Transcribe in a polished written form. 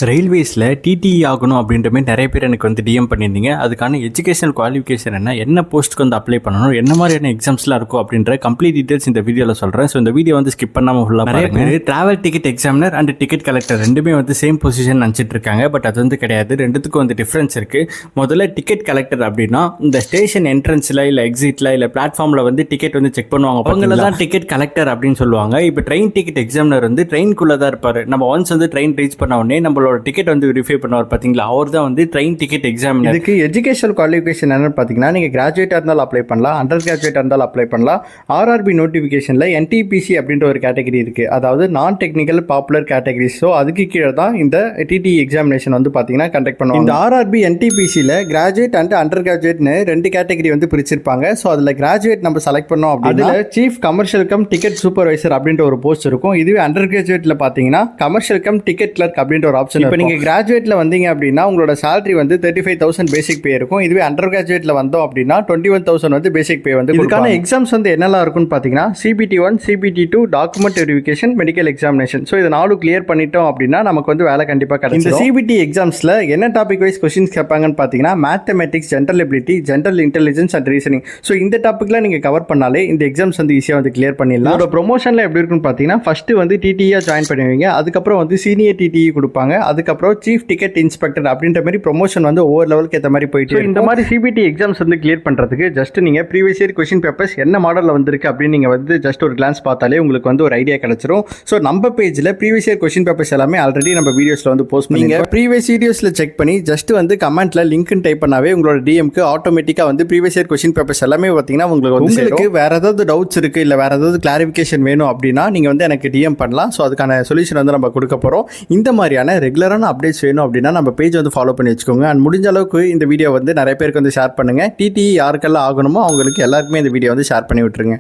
ரயில்வேஸில் DTE ஆகணும் அப்படின்ற மாதிரி நிறைய பேர் எனக்கு வந்து டிஎம் பண்ணியிருந்தீங்க. அதுக்கான எஜுகேஷனல் குவாலிஃபிகேஷன் என்ன போஸ்ட்டுக்கு வந்து அப்ளை பண்ணணும், என்ன மாதிரியான எக்ஸாம்ஸ்லாம் இருக்கும் அப்படின்ற கம்ப்ளீட் டீட்டெயில்ஸ் இந்த வீடியோவில் சொல்கிறேன். ஸோ இந்த வீடியோ வந்து ஸ்கிப் பண்ணாமல் ஃபுல்லாக பாருங்க. Travel ticket examiner and ticket collector ரெண்டுமே வந்து சேம் பொசிஷன் நினச்சிட்டு இருக்காங்க. பட் அது வந்து கிடையாது. ரெண்டுத்துக்கும் வந்து டிஃப்ரென்ஸ் இருக்குது. முதல்ல டிக்கெட் கலெக்டர் அப்படின்னா இந்த ஸ்டேஷன் என்ட்ரன்ஸில் இல்லை எக்ஸிட்டில் இல்லை பிளாட்ஃபார்மில் வந்து டிக்கெட் வந்து செக் பண்ணுவாங்க. அவங்கள தான் டிக்கெட் கலெக்டர் அப்படின்னு சொல்லுவாங்க. இப்போ ட்ரெயின் டிக்கெட் எக்ஸாமினர் வந்து ட்ரெயின்குள்ளே தான் இருப்பார். நம்ம ஒன்ஸ் வந்து ட்ரெயின் ரீச் பண்ண உடனே நம்மளோட டிக்கெட் வந்து வெரிஃபை பண்ணுவார். பார்த்தீங்களா, அவர் தான் வந்து ட்ரெயின் டிக்கெட் எக்ஸாமினர். இதுக்கு எஜுகேஷனல் குவாலிஃபிகேஷன் என்னன்னு பார்த்தீங்கன்னா, நீங்கள் கிராஜுவேட்டாக இருந்தாலும் அப்ளை பண்ணலாம், அண்டர் கிராஜுவேட்டாக இருந்தாலும் அப்ளை பண்ணலாம். ஆர்ஆர்பி நோட்டிஃபிகேஷனில் என்டிபிசி அப்படின்ற ஒரு கேட்டகரி இருக்குது, அதாவது நான் டெக்னிக்கல் பாப்புலர் கேட்டகரிஸ். ஸோ அதுக்கு கீழே தான் இந்த டிடிஇ எக்ஸாமினேஷன் வந்து பார்த்தீங்கன்னா கண்டக்ட் பண்ணுவாங்க. இந்த ஆர்ஆர்பி என்டிபிசியில் கிராஜுவேட் அண்ட் அண்டர் கிராஜுவேட்னு ரெண்டு கேட்டகரி வந்து பிரிச்சிருப்பாங்க. ஸோ அதில் கிராஜுவேட் நம்ம செலக்ட் பண்ணோம் அப்படின்னா chief commercial come ticket supervisor அப்படின்ற ஒரு போஸ்ட் இருக்கும். இதுவே அண்டர் கிராஜுவேட்டில் பார்த்தீங்கன்னா கமர்ஷியல் கம் டிக்கெட் கிளர்க் அப்படின்ற ஒரு ஆப்ஷன். இப்போ நீங்கள் கிராஜுவேட்டில் வந்தீங்க அப்படின்னா உங்களோட சேலரி வந்து 35,000 பேசிக் பே இருக்கும். இதுவே அண்டர் கிராஜுவேட்டில் வந்தோம் அப்படின்னா 21,000 வந்து பேசிக் பே வந்து. இதுக்கான எக்ஸாம்ஸ் வந்து என்னெல்லாம் இருக்குன்னு பார்த்தீங்கன்னா CBT1, CBT2, document verification, medical examination. So இதை 4 கிளியர் பண்ணிட்டோம் அப்படின்னா நமக்கு வந்து வேலை கண்டிப்பாக கிடைக்கும். இந்த CBT எக்ஸாம்ஸில் என்ன டாபிக் வைஸ் கொஸ்டின்ஸ் கேட்பாங்கன்னு பார்த்தீங்கன்னா mathematics, general ability, general intelligence and reasoning. So இந்த டாப்பிக்லாம் நீங்கள் கவர் பண்ணாலே இந்த எக்ஸாம்ஸ் வந்து ஈஸியாக வந்து கிளியர் பண்ணிடலாம். ஒரு ப்ரொமோஷனில் எப்படி இருக்குன்னு பார்த்தீங்கன்னா ஃபர்ஸ்ட் வந்து டிடிஇயாக ஜாயின் பண்ணுவீங்க, அதுக்கப்புறம் வந்து சீனியர் டிடிஇ கொடுப்பாங்க, அதுக்கப்புறம் சீஃப் டிக்கெட் இன்ஸ்பெக்டர் அப்படின்ற மாதிரி ப்ரொமோஷன் வந்து ஒவ்வொரு லெவலுக்கு ஏற்ற மாதிரி போயிட்டு. இந்த மாதிரி சிபிடி எக்ஸாம்ஸ் வந்து கிளியர் பண்ணுறதுக்கு ஜஸ்ட் நீங்கள் ப்ரீவியஸ் இயர் கொஸ்டின் பேப்பர்ஸ் என்ன மாடலில் வந்திருக்கு அப்படின்னு நீங்கள் வந்து ஜஸ்ட் ஒரு கிளான்ஸ் பார்த்தாலே உங்களுக்கு வந்து ஒரு ஐடியா கிடைச்சிரும். ஸோ நம்ம பேஜில் ப்ரீவியஸ் இயர் கொஸ்டின் பேப்பர்ஸ் எல்லாமே ஆல்ரெடி நம்ம வீடியோஸில் வந்து போஸ்ட் பண்ணி ப்ரீவியஸ் வீடியோஸில் செக் பண்ணி ஜஸ்ட் வந்து கமெண்ட்டில் லிங்க்னு டைப் பண்ணாவே உங்களோட டிஎம்க்கு ஆட்டோமேட்டிக்காக வந்து ப்ரீவியஸ் இயர் கொஸ்டின் பேப்பர்ஸ் எல்லாமே பார்த்தீங்கன்னா உங்களுக்கு வேறு ஏதாவது டவுட்ஸ் இருக்குது இல்லை வேறு ஏதாவது கிளாரிஃபிகேஷன் வேணும் அப்படின்னா நீங்கள் வந்து எனக்கு டிஎம் பண்ணலாம். ஸோ அதுக்கான சொல்யூஷன் வந்து நம்ம கொடுக்க போகிறோம். இந்த மாதிரியான ரெகுலரான அப்டேட்ஸ் வேணும் அப்படின்னா நம்ம பேஜ் வந்து ஃபாலோ பண்ணி வச்சுக்கோங்க. அண்ட் முடிஞ்ச அளவுக்கு இந்த வீடியோ வந்து நிறைய பேருக்கு வந்து ஷேர் பண்ணுங்கள். டிடிஇ யாருக்கெல்லாம் ஆகணுமோ அவங்களுக்கு எல்லாருக்குமே இந்த வீடியோ வந்து ஷேர் பண்ணி விட்டுருங்க.